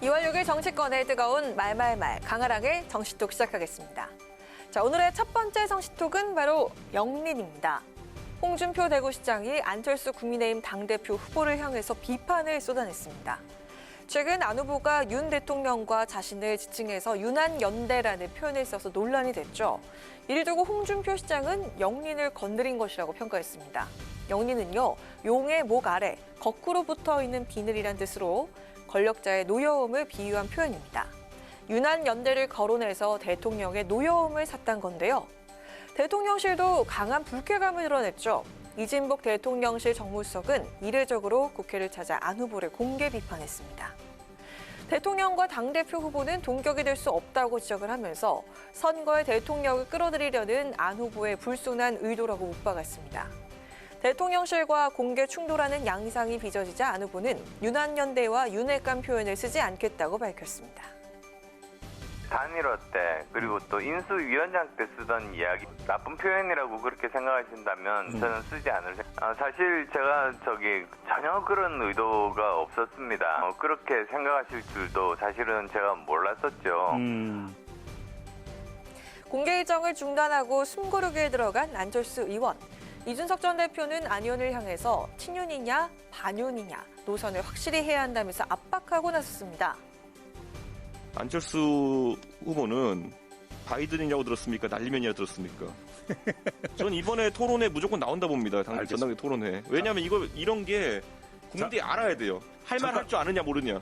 2월 6일 정치권의 뜨거운 말말말 강하랑의 정치톡 시작하겠습니다. 자, 오늘의 첫 번째 정치톡은 바로 영린입니다. 홍준표 대구시장이 안철수 국민의힘 당대표 후보를 향해서 비판을 쏟아냈습니다. 최근 안 후보가 윤 대통령과 자신을 지칭해서 윤한연대라는 표현을 써서 논란이 됐죠. 이를 두고 홍준표 시장은 영린을 건드린 것이라고 평가했습니다. 영린은요, 용의 목 아래 거꾸로 붙어있는 비늘이란 뜻으로 권력자의 노여움을 비유한 표현입니다. 윤한연대를 거론해서 대통령의 노여움을 샀단 건데요. 대통령실도 강한 불쾌감을 드러냈죠. 이진복 대통령실 정무수석은 이례적으로 국회를 찾아 안 후보를 공개 비판했습니다. 대통령과 당대표 후보는 동격이 될 수 없다고 지적을 하면서 선거에 대통령을 끌어들이려는 안 후보의 불순한 의도라고 못 박았습니다. 대통령실과 공개 충돌하는 양상이 빚어지자 안 후보는 윤한연대와 윤핵관 표현을 쓰지 않겠다고 밝혔습니다. 단일화 때 그리고 또 인수위원장 때 쓰던 이야기 나쁜 표현이라고 그렇게 생각하신다면 저는 쓰지 않을 사실 제가 전혀 그런 의도가 없었습니다. 그렇게 생각하실 줄도 사실은 제가 몰랐었죠. 공개 일정을 중단하고 숨고르기에 들어간 안철수 의원. 이준석 전 대표는 안 의원을 향해서 친윤이냐 반윤이냐 노선을 확실히 해야 한다면서 압박하고 나섰습니다. 안철수 후보는 바이든이냐고 들었습니까? 날리면이라고 들었습니까? 전 이번에 토론회 무조건 나온다 봅니다. 전당대 토론회. 왜냐하면 이런 게 국민들이 알아야 돼요. 할 말 할 줄 아느냐 모르냐.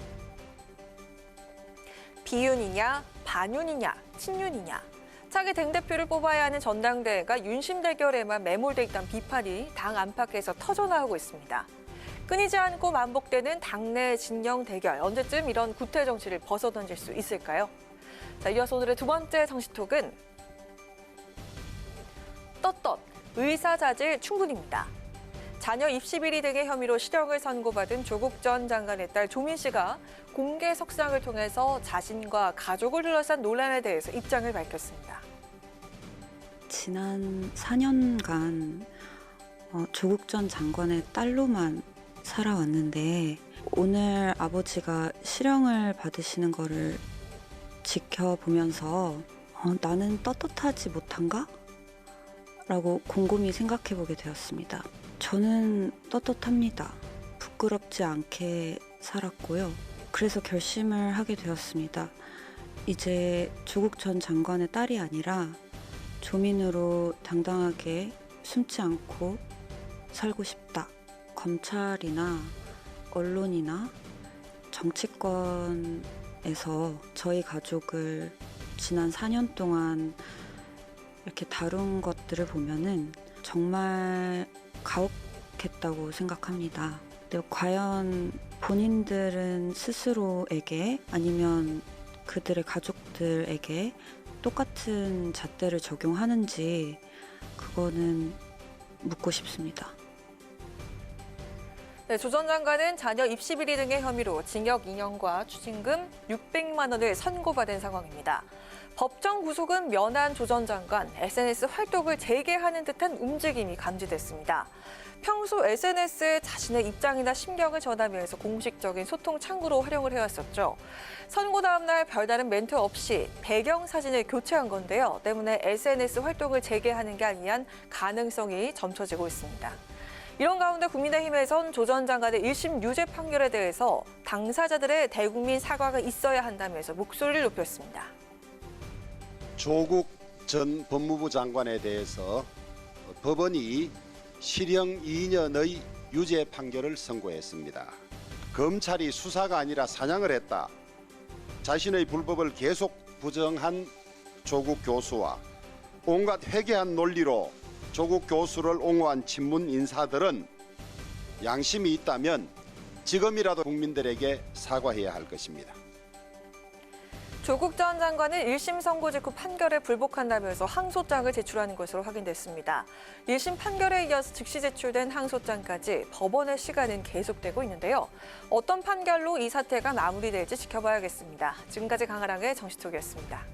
비윤이냐 반윤이냐 친윤이냐. 차기 당대표를 뽑아야 하는 전당대회가 윤심 대결에만 매몰돼 있다는 비판이 당 안팎에서 터져나오고 있습니다. 끊이지 않고 반복되는 당내 진영 대결, 언제쯤 이런 구태 정치를 벗어던질 수 있을까요? 자, 이어서 오늘의 두 번째 정치톡은 떳떳 의사자질 충분입니다. 자녀 입시 비리 등의 혐의로 실형을 선고받은 조국 전 장관의 딸 조민 씨가 공개 석상을 통해서 자신과 가족을 둘러싼 논란에 대해서 입장을 밝혔습니다. 지난 4년간 조국 전 장관의 딸로만 살아왔는데 오늘 아버지가 실형을 받으시는 거를 지켜보면서 나는 떳떳하지 못한가? 라고 곰곰이 생각해보게 되었습니다. 저는 떳떳합니다. 부끄럽지 않게 살았고요. 그래서 결심을 하게 되었습니다. 이제 조국 전 장관의 딸이 아니라 조민으로 당당하게 숨지 않고 살고 싶다. 검찰이나 언론이나 정치권에서 저희 가족을 지난 4년 동안 이렇게 다룬 것들을 보면은 정말 가혹했다고 생각합니다. 근데 과연 본인들은 스스로에게 아니면 그들의 가족들에게 똑같은 잣대를 적용하는지 그거는 묻고 싶습니다. 네, 조 전 장관은 자녀 입시 비리 등의 혐의로 징역 2년과 추징금 600만 원을 선고받은 상황입니다. 법정 구속은 면한 조 전 장관, SNS 활동을 재개하는 듯한 움직임이 감지됐습니다. 평소 SNS에 자신의 입장이나 심경을 전하면서 공식적인 소통 창구로 활용을 해왔었죠. 선고 다음 날 별다른 멘트 없이 배경 사진을 교체한 건데요. 때문에 SNS 활동을 재개하는 게 아니한 가능성이 점쳐지고 있습니다. 이런 가운데 국민의힘에선 조 전 장관의 1심 유죄 판결에 대해서 당사자들의 대국민 사과가 있어야 한다면서 목소리를 높였습니다. 조국 전 법무부 장관에 대해서 법원이 실형 2년의 유죄 판결을 선고했습니다. 검찰이 수사가 아니라 사냥을 했다. 자신의 불법을 계속 부정한 조국 교수와 온갖 회개한 논리로 조국 교수를 옹호한 친문 인사들은 양심이 있다면 지금이라도 국민들에게 사과해야 할 것입니다. 조국 전 장관은 1심 선고 직후 판결에 불복한다면서 항소장을 제출하는 것으로 확인됐습니다. 1심 판결에 이어서 즉시 제출된 항소장까지 법원의 시간은 계속되고 있는데요. 어떤 판결로 이 사태가 마무리될지 지켜봐야겠습니다. 지금까지 강하랑의 정치톡이었습니다.